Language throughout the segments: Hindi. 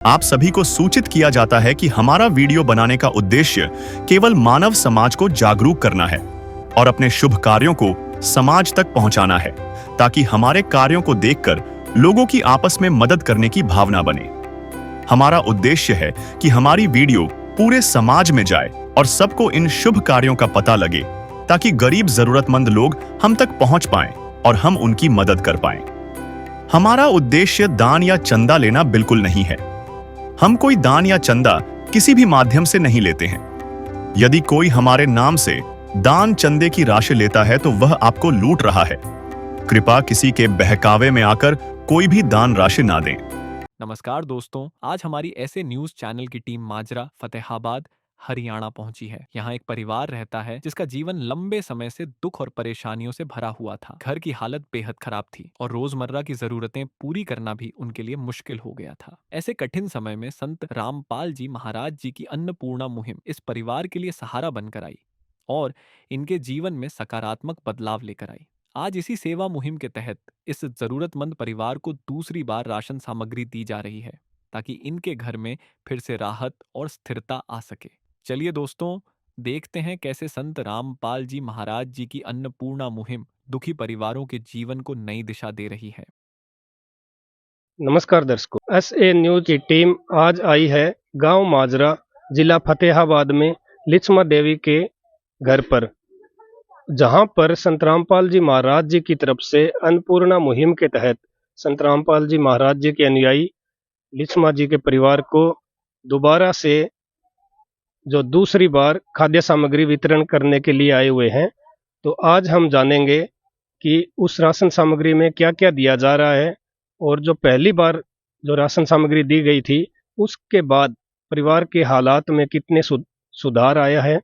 आप सभी को सूचित किया जाता है कि हमारा वीडियो बनाने का उद्देश्य केवल मानव समाज को जागरूक करना है और अपने शुभ कार्यों को समाज तक पहुंचाना है, ताकि हमारे कार्यों को देखकर लोगों की आपस में मदद करने की भावना बने। हमारा उद्देश्य है कि हमारी वीडियो पूरे समाज में जाए और सबको इन शुभ कार्यों का पता लगे, ताकि गरीब जरूरतमंद लोग हम तक पहुंच पाएं और हम उनकी मदद कर पाएं। हमारा उद्देश्य दान या चंदा लेना बिल्कुल नहीं है। हम कोई दान या चंदा किसी भी माध्यम से नहीं लेते हैं। यदि कोई हमारे नाम से दान चंदे की राशि लेता है तो वह आपको लूट रहा है। कृपया किसी के बहकावे में आकर कोई भी दान राशि ना दें। नमस्कार दोस्तों, आज हमारी ऐसे न्यूज चैनल की टीम माजरा फतेहाबाद हरियाणा पहुंची है। यहाँ एक परिवार रहता है जिसका जीवन लंबे समय से दुख और परेशानियों से भरा हुआ था। घर की हालत बेहद खराब थी और रोजमर्रा की जरूरतें पूरी करना भी उनके लिए मुश्किल हो गया था। ऐसे कठिन समय में संत रामपाल जी महाराज जी की अन्नपूर्णा मुहिम इस परिवार के लिए सहारा बनकर आई और इनके जीवन में सकारात्मक बदलाव लेकर आई। आज इसी सेवा मुहिम के तहत इस जरूरतमंद परिवार को दूसरी बार राशन सामग्री दी जा रही है, ताकि इनके घर में फिर से राहत और स्थिरता आ सके। चलिए दोस्तों, देखते हैं कैसे संत रामपाल जी महाराज जी की अन्नपूर्णा मुहिम दुखी परिवारों के जीवन को नई दिशा दे रही है। नमस्कार दर्शकों, एसए न्यूज की टीम आज आई है गांव माजरा, जिला फतेहाबाद में लिच्छमा देवी के घर पर, जहां पर संत रामपाल जी महाराज जी की तरफ से अन्नपूर्णा मुहिम के तहत संत रामपाल जी महाराज जी के अनुयायी लिच्छमा जी के परिवार को दोबारा से जो दूसरी बार खाद्य सामग्री वितरण करने के लिए आए हुए हैं। तो आज हम जानेंगे कि उस राशन सामग्री में क्या क्या दिया जा रहा है और जो पहली बार जो राशन सामग्री दी गई थी उसके बाद परिवार के हालात में कितने सुधार आया है,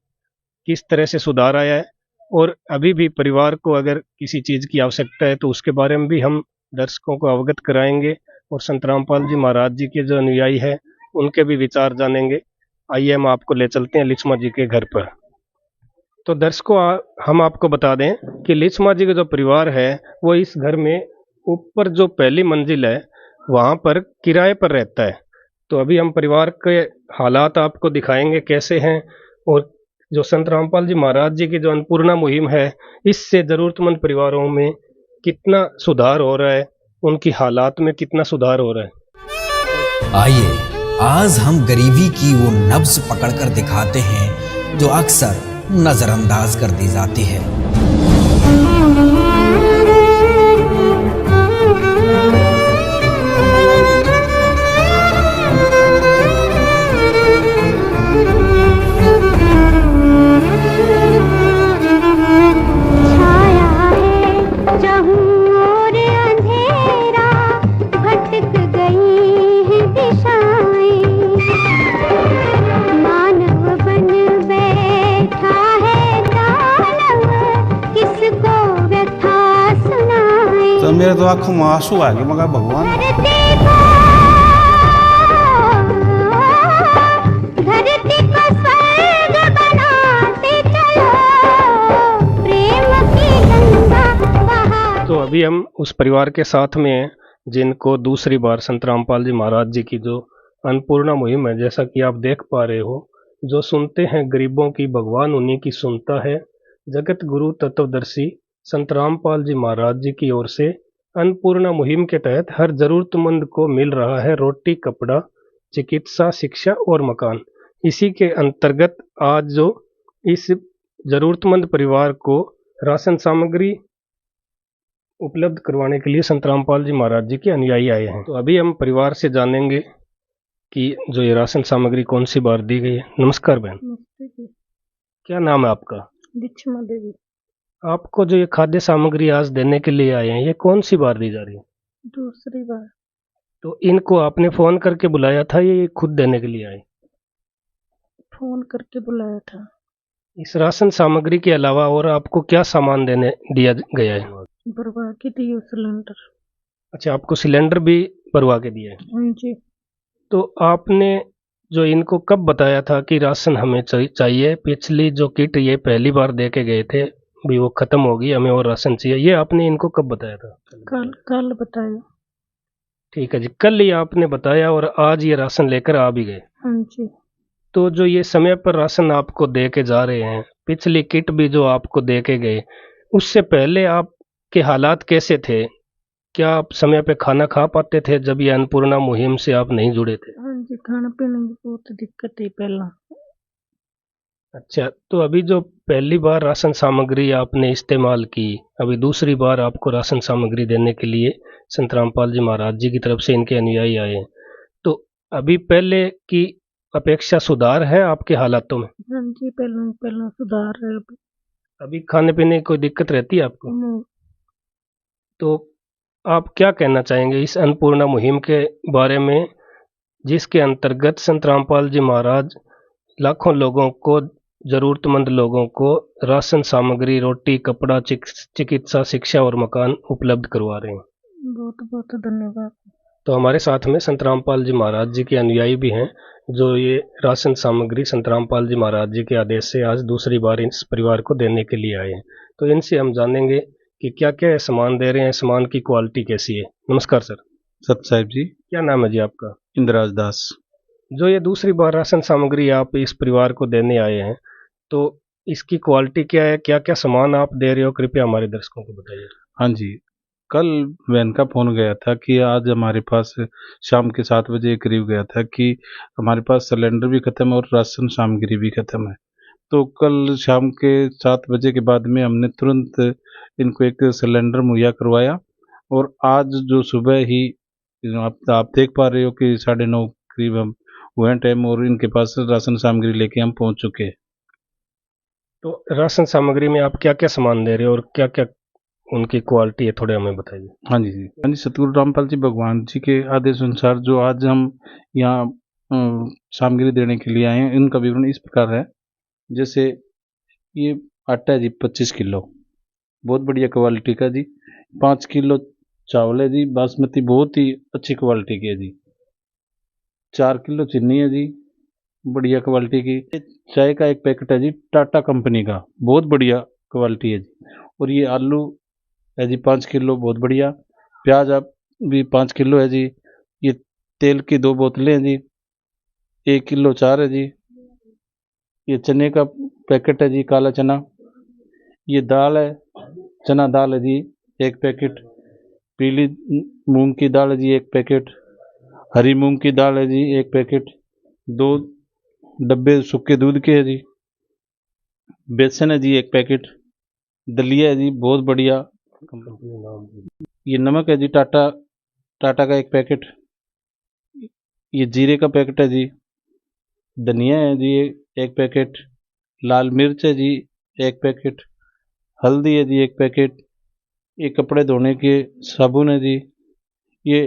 किस तरह से सुधार आया है, और अभी भी परिवार को अगर किसी चीज़ की आवश्यकता है तो उसके बारे में भी हम दर्शकों को अवगत कराएंगे और संत रामपाल जी महाराज जी के जो अनुयायी है उनके भी विचार जानेंगे। आइए हम आपको ले चलते हैं लिच्छमा जी के घर पर। तो दर्शकों, हम आपको बता दें कि लिच्छमा जी का जो परिवार है वो इस घर में ऊपर जो पहली मंजिल है वहाँ पर किराए पर रहता है। तो अभी हम परिवार के हालात आपको दिखाएंगे कैसे हैं, और जो संत रामपाल जी महाराज जी की जो अन्नपूर्णा मुहिम है इससे ज़रूरतमंद परिवारों में कितना सुधार हो रहा है, उनकी हालात में कितना सुधार हो रहा है। आइए आज हम गरीबी की वो नब्ज पकड़कर दिखाते हैं जो अक्सर नजरअंदाज कर दी जाती है। तो मेरे तो आंखों में आंसू आ गए। मगर भगवान तो अभी हम उस परिवार के साथ में हैं जिनको दूसरी बार संत रामपाल जी महाराज जी की जो अन्नपूर्णा मुहिम है, जैसा कि आप देख पा रहे हो, जो सुनते हैं गरीबों की भगवान उन्हीं की सुनता है। जगत गुरु तत्वदर्शी संत रामपाल जी महाराज जी की ओर से अन्नपूर्णा मुहिम के तहत हर जरूरतमंद को मिल रहा है रोटी, कपड़ा, चिकित्सा, शिक्षा और मकान। इसी के अंतर्गत आज जो इस जरूरतमंद परिवार को राशन सामग्री उपलब्ध करवाने के लिए संत रामपाल जी महाराज जी के अनुयायी आए हैं। तो अभी हम परिवार से जानेंगे कि जो ये राशन सामग्री कौन सी बार दी गई है। नमस्कार बहन। नमस्ते जी। क्या नाम है आपका? लिच्छमा देवी। आपको जो ये खाद्य सामग्री आज देने के लिए आए हैं ये कौन सी बार दी जा रही है? दूसरी बार। तो इनको आपने फोन करके बुलाया था या ये खुद देने के लिए आए? फोन करके बुलाया था। इस राशन सामग्री के अलावा और आपको क्या सामान देने दिया गया है? भरवा के दिए सिलेंडर। अच्छा, आपको सिलेंडर भी भरवा के दिया है? हाँ जी। तो आपने जो इनको कब बताया था कि राशन हमें चाहिए? पिछली जो किट ये पहली बार दे के गए थे भी वो खत्म होगी, हमें और राशन चाहिए, ये आपने इनको कब बताया था? कल बताया। ठीक है जी, कल ही आपने बताया और आज ये राशन लेकर आ भी गए। हाँ जी। तो जो ये समय पर राशन आपको दे के जा रहे हैं, पिछली किट भी जो आपको दे के गए, उससे पहले आपके हालात कैसे थे? क्या आप समय पे खाना खा पाते थे जब ये अन्नपूर्णा मुहिम से आप नहीं जुड़े थे? हाँ जी, खाने पीने की बहुत दिक्कत थी पहला। अच्छा, तो अभी जो पहली बार राशन सामग्री आपने इस्तेमाल की, अभी दूसरी बार आपको राशन सामग्री देने के लिए संत रामपाल जी महाराज जी की तरफ से इनके अनुयायी आए हैं, तो अभी पहले की अपेक्षा सुधार है आपके हालातों में? हाँ जी, पहला पहला सुधार है अभी। अभी खाने पीने की कोई दिक्कत रहती है आपको? नहीं। तो आप क्या कहना चाहेंगे इस अन्नपूर्णा मुहिम के बारे में, जिसके अंतर्गत संत रामपाल जी महाराज लाखों लोगों को, जरूरतमंद लोगों को राशन सामग्री, रोटी, कपड़ा, चिकित्सा, शिक्षा और मकान उपलब्ध करवा रहे हैं? बहुत बहुत धन्यवाद। तो हमारे साथ में संत रामपाल जी महाराज जी के अनुयायी भी हैं, जो ये राशन सामग्री संत रामपाल जी महाराज जी के आदेश से आज दूसरी बार इस परिवार को देने के लिए आए हैं। तो इनसे हम जानेंगे कि क्या क्या सामान दे रहे हैं, सामान की क्वालिटी कैसी है। नमस्कार सर। सत साहिब जी। क्या नाम है जी आपका? इंद्राज दास। जो ये दूसरी बार राशन सामग्री आप इस परिवार को देने आए हैं, तो इसकी क्वालिटी क्या है, क्या क्या सामान आप दे रहे हो, कृपया हमारे दर्शकों को बताइए। हाँ जी, कल वैन का फोन गया था कि आज हमारे पास शाम के 7 बजे करीब गया था कि हमारे पास सिलेंडर भी खत्म है और राशन सामग्री भी खत्म है। तो कल शाम के 7 बजे के बाद में हमने तुरंत इनको एक सिलेंडर मुहैया करवाया और आज जो सुबह ही आप देख पा रहे हो कि 9:30 करीब हम हुए टाइम और इनके पास राशन सामग्री लेके हम पहुंच चुके हैं। तो राशन सामग्री में आप क्या क्या सामान दे रहे हो और क्या क्या उनकी क्वालिटी है, थोड़े हमें बताइए। हाँ जी, हाँ जी, सतगुरु रामपाल जी भगवान जी के आदेश अनुसार जो आज हम यहाँ सामग्री देने के लिए आए हैं, इनका विवरण इस प्रकार है। जैसे ये आटा है जी 25 किलो, बहुत बढ़िया क्वालिटी का जी। 5 किलो चावल है जी, बासमती, बहुत ही अच्छी क्वालिटी की है जी। 4 किलो चीनी है जी, बढ़िया क्वालिटी की। चाय का एक पैकेट है जी, टाटा कंपनी का, बहुत बढ़िया क्वालिटी है जी। और ये आलू है जी 5 किलो, बहुत बढ़िया। प्याज आप भी 5 किलो है जी। ये तेल की 2 बोतलें हैं जी, 1 किलो 4 है जी। ये चने का पैकेट है जी, काला चना। ये दाल है, चना दाल है जी 1 पैकेट। पीली मूंग की दाल है जी 1 पैकेट। हरी मूंग की दाल है जी 1 पैकेट। 2 डब्बे सूखे दूध के है जी। बेसन है जी 1 पैकेट। दलिया है जी, बहुत बढ़िया। ये नमक है जी, टाटा टाटा का 1 पैकेट। ये जीरे का पैकेट है जी। धनिया है जी 1 पैकेट। लाल मिर्च है जी 1 पैकेट। हल्दी है जी 1 पैकेट। ये कपड़े धोने के साबुन है जी। ये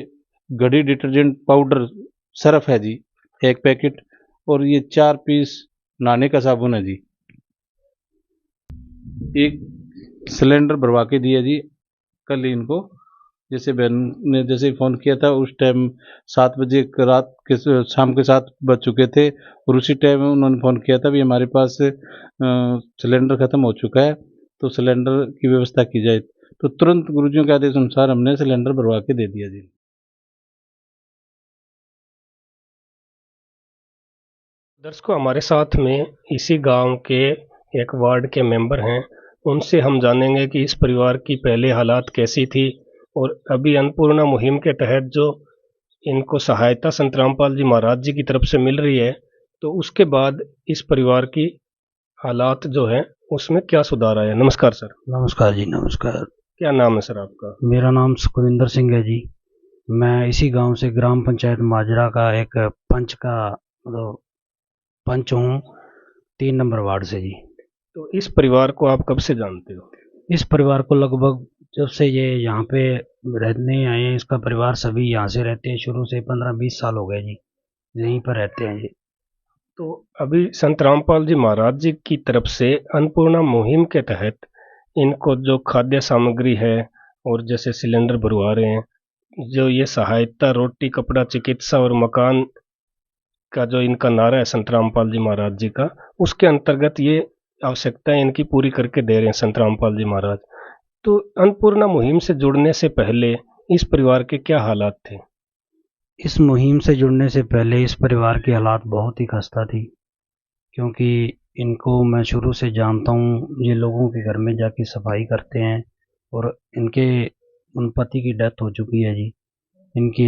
घड़ी डिटर्जेंट पाउडर सर्फ है जी 1 पैकेट। और ये 4 पीस नहाने का साबुन है जी। एक सिलेंडर भरवा के दिया जी कल ही इनको। जैसे बहन ने जैसे ही फ़ोन किया था उस टाइम 7 बजे रात के शाम के 7 बज चुके थे और उसी टाइम उन्होंने फ़ोन किया था भी हमारे पास सिलेंडर ख़त्म हो चुका है, तो सिलेंडर की व्यवस्था की जाए। तो तुरंत गुरुजियों के आदेश अनुसार हमने सिलेंडर भरवा के दे दिया जी। दर्शकों, हमारे साथ में इसी गांव के एक वार्ड के मेंबर हैं, उनसे हम जानेंगे कि इस परिवार की पहले हालात कैसी थी और अभी अन्नपूर्णा मुहिम के तहत जो इनको सहायता संत रामपाल जी महाराज जी की तरफ से मिल रही है, तो उसके बाद इस परिवार की हालात जो है उसमें क्या सुधार आया। नमस्कार सर। नमस्कार जी, नमस्कार। क्या नाम है सर आपका? मेरा नाम सुखविंदर सिंह है जी। मैं इसी गांव से ग्राम पंचायत माजरा का एक पंच का मतलब पंच हूँ, 3 नंबर वार्ड से जी। तो इस परिवार को आप कब से जानते हो? इस परिवार को लगभग जब से ये यहाँ पे रहने आए हैं, इसका परिवार सभी यहाँ से रहते हैं शुरू से, 15-20 साल हो गए जी, यहीं पर रहते हैं जी। तो अभी संत रामपाल जी महाराज जी की तरफ से अन्नपूर्णा मुहिम के तहत इनको जो खाद्य सामग्री है और जैसे सिलेंडर भरवा रहे हैं, जो ये सहायता रोटी, कपड़ा, चिकित्सा और मकान का जो इनका नारा है संत रामपाल जी महाराज जी का, उसके अंतर्गत ये आवश्यकताएं इनकी पूरी करके दे रहे हैं संत रामपाल जी महाराज। तो अन्नपूर्णा मुहिम से जुड़ने से पहले इस परिवार के क्या हालात थे? इस मुहिम से जुड़ने से पहले इस परिवार की हालात बहुत ही खस्ता थी, क्योंकि इनको मैं शुरू से जानता हूँ। ये लोगों के घर में जाके सफाई करते हैं और इनके उन पति की डेथ हो चुकी है जी। इनकी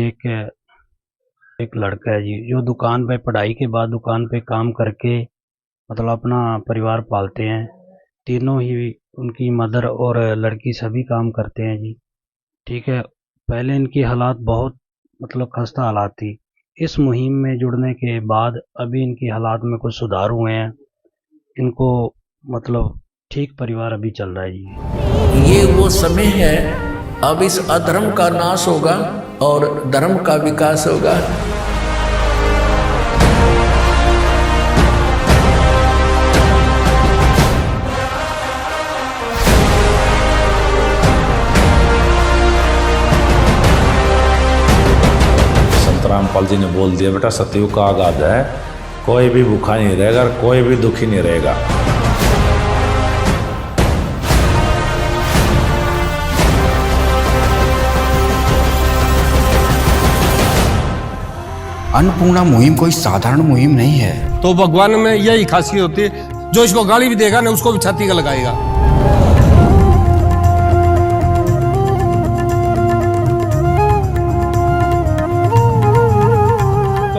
एक लड़का है जी, जो दुकान पे पढ़ाई के बाद दुकान पे काम करके मतलब अपना परिवार पालते हैं। तीनों ही उनकी मदर और लड़की सभी काम करते हैं जी। ठीक है, पहले इनकी हालात बहुत मतलब खस्ता हालात थी। इस मुहिम में जुड़ने के बाद अभी इनकी हालात में कुछ सुधार हुए हैं। इनको मतलब ठीक परिवार अभी चल रहा है जी। ये वो समय है, अब इस अधर्म का नाश होगा और धर्म का विकास होगा। रामपाल जी ने बोल दिया, बेटा सतयुग का आगाज है, कोई भी भूखा नहीं रहेगा और कोई भी दुखी नहीं रहेगा। अन्नपूर्णा मुहिम कोई साधारण मुहिम नहीं है। तो भगवान में यही खासियत होती है, जो इसको गाली भी देगा ना उसको भी छाती का लगाएगा।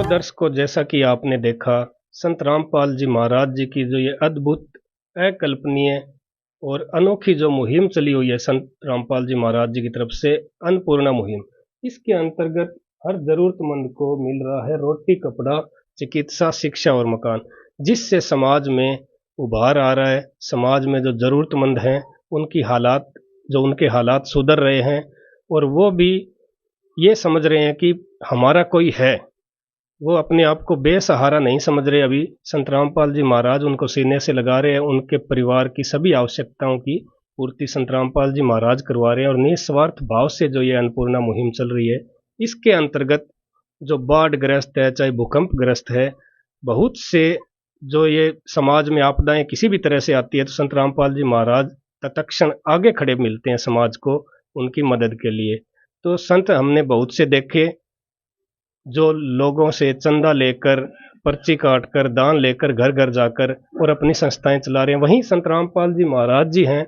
दर्शकों, जैसा कि आपने देखा, संत रामपाल जी महाराज जी की जो ये अद्भुत, अकल्पनीय और अनोखी जो मुहिम चली हुई है संत रामपाल जी महाराज जी की तरफ से, अन्नपूर्णा मुहिम, इसके अंतर्गत हर जरूरतमंद को मिल रहा है रोटी, कपड़ा, चिकित्सा, शिक्षा और मकान, जिससे समाज में उभार आ रहा है। समाज में जो जरूरतमंद हैं उनके हालात सुधर रहे हैं और वो भी ये समझ रहे हैं कि हमारा कोई है। वो अपने आप को बेसहारा नहीं समझ रहे। अभी संत रामपाल जी महाराज उनको सीने से लगा रहे हैं। उनके परिवार की सभी आवश्यकताओं की पूर्ति संत रामपाल जी महाराज करवा रहे हैं और निस्वार्थ भाव से जो ये अन्नपूर्णा मुहिम चल रही है, इसके अंतर्गत जो बाढ़ ग्रस्त है, चाहे भूकंप ग्रस्त है, बहुत से जो ये समाज में आपदाएं किसी भी तरह से आती है, तो संत रामपाल जी महाराज तत्क्षण आगे खड़े मिलते हैं समाज को उनकी मदद के लिए। तो संत हमने बहुत से देखे जो लोगों से चंदा लेकर, पर्ची काट कर, दान लेकर, घर घर जाकर और अपनी संस्थाएं चला रहे हैं। वहीं संत रामपाल जी महाराज जी हैं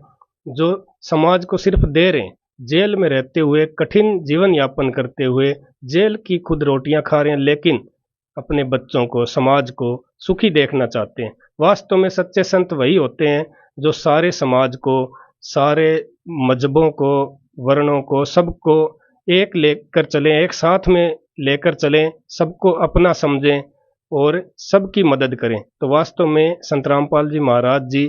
जो समाज को सिर्फ दे रहे हैं। जेल में रहते हुए, कठिन जीवन यापन करते हुए, जेल की खुद रोटियां खा रहे हैं, लेकिन अपने बच्चों को, समाज को सुखी देखना चाहते हैं। वास्तव में सच्चे संत वही होते हैं जो सारे समाज को, सारे मजहबों को, वर्णों को, सबको एक लेकर चलें, एक साथ में लेकर चलें, सबको अपना समझें और सबकी मदद करें। तो वास्तव में संत रामपाल जी महाराज जी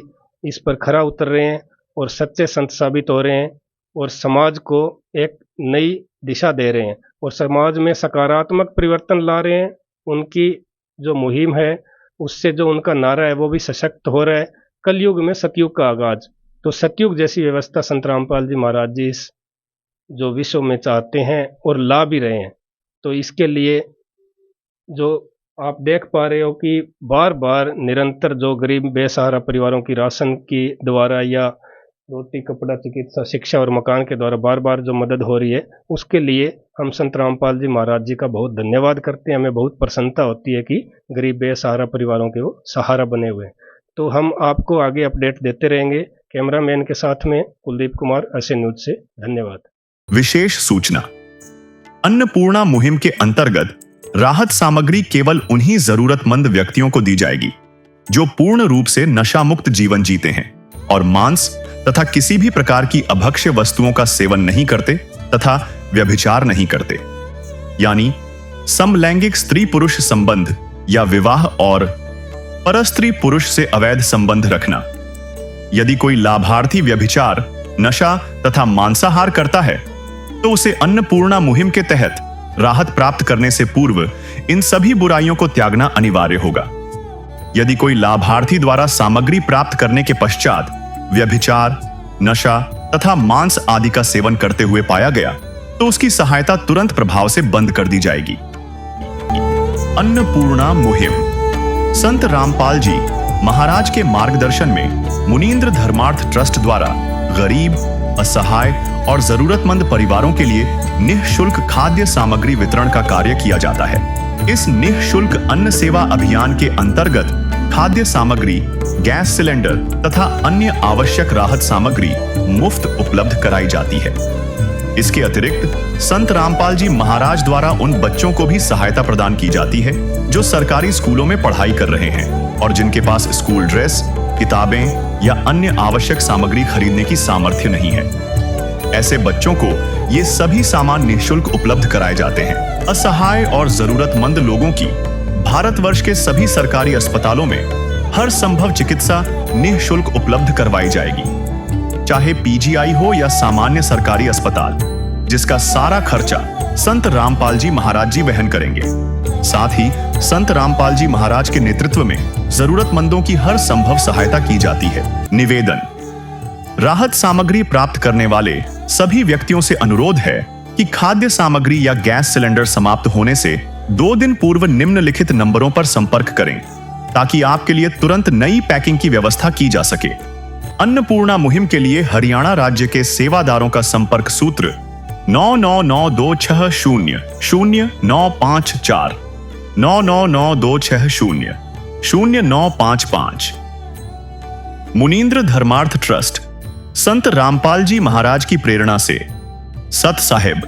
इस पर खरा उतर रहे हैं और सच्चे संत साबित हो रहे हैं और समाज को एक नई दिशा दे रहे हैं और समाज में सकारात्मक परिवर्तन ला रहे हैं। उनकी जो मुहिम है उससे जो उनका नारा है वो भी सशक्त हो रहा है। कलयुग में सतयुग का आगाज, तो सतयुग जैसी व्यवस्था संत रामपाल जी महाराज जी इस जो विश्व में चाहते हैं और ला भी रहे हैं। तो इसके लिए जो आप देख पा रहे हो कि बार बार निरंतर जो गरीब बेसहारा परिवारों की राशन की द्वारा या रोटी, कपड़ा, चिकित्सा, शिक्षा और मकान के द्वारा बार बार जो मदद हो रही है, उसके लिए हम संत रामपाल जी महाराज जी का बहुत धन्यवाद करते हैं। हमें बहुत प्रसन्नता होती है कि गरीब बेसहारा परिवारों के वो सहारा बने हुए हैं। तो हम आपको आगे अपडेट देते रहेंगे। कैमरामैन के साथ में कुलदीप कुमार, एसए न्यूज से। धन्यवाद। विशेष सूचना, अन्नपूर्णा मुहिम के अंतर्गत राहत सामग्री केवल उन्हीं जरूरतमंद व्यक्तियों को दी जाएगी जो पूर्ण रूप से नशा मुक्त जीवन जीते हैं और मांस तथा किसी भी प्रकार की अभक्ष्य वस्तुओं का सेवन नहीं करते तथा व्यभिचार नहीं करते, यानी समलैंगिक स्त्री पुरुष संबंध या विवाह और परस्त्री पुरुष से अवैध संबंध रखना। यदि कोई लाभार्थी व्यभिचार, नशा तथा मांसाहार करता है तो उसे अन्नपूर्णा मुहिम के तहत राहत प्राप्त करने से पूर्व इन सभी बुराइयों को त्यागना अनिवार्य होगा। यदि कोई लाभार्थी द्वारा सामग्री प्राप्त करने के पश्चात व्यभिचार, नशा तथा मांस आदि का सेवन करते हुए पाया गया तो उसकी सहायता तुरंत प्रभाव से बंद कर दी जाएगी। अन्नपूर्णा मुहिम संत रामपाल जी महाराज के मार्गदर्शन में मुनींद्र धर्मार्थ ट्रस्ट द्वारा गरीब, असहाय और जरूरतमंद परिवारों के लिए निःशुल्क खाद्य सामग्री वितरण का कार्य किया जाता है। इस निःशुल्क अन्न सेवा अभियान के अंतर्गत खाद्य सामग्री, गैस सिलेंडर तथा अन्य आवश्यक राहत सामग्री मुफ्त उपलब्ध कराई जाती है। इसके अतिरिक्त संत रामपाल जी महाराज द्वारा उन बच्चों को भी सहायता प्रदान की जाती है जो सरकारी स्कूलों में पढ़ाई कर रहे हैं और जिनके पास स्कूल ड्रेस, किताबें या अन्य आवश्यक सामग्री खरीदने की सामर्थ्य नहीं है। ऐसे बच्चों को ये सभी सामान निःशुल्क उपलब्ध कराए जाते हैं। असहाय और जरूरतमंद लोगों की भारतवर्ष के सभी सरकारी अस्पतालों में हर संभव चिकित्सा निःशुल्क उपलब्ध करवाई जाएगी, चाहे पीजीआई हो या सामान्य सरकारी अस्पताल, जिसका सारा खर्चा संत रामपाल जी महाराज जी वहन करेंगे। साथ ही संत रामपाल जी महाराज के नेतृत्व में जरूरतमंदों की हर संभव सहायता की जाती है। निवेदन: राहत सामग्री प्राप्त करने वाले सभी व्यक्तियों से अनुरोध है कि खाद्य सामग्री या गैस सिलेंडर समाप्त होने से 2 दिन पूर्व निम्नलिखित नंबरों पर संपर्क करें ताकि आपके लिए तुरंत नई पैकिंग की व्यवस्था की जा सके। अन्नपूर्णा मुहिम के लिए हरियाणा राज्य के सेवादारों का संपर्क सूत्र 9992600954 9992600955। मुनींद्र धर्मार्थ ट्रस्ट संत रामपाल जी महाराज की प्रेरणा से सत साहिब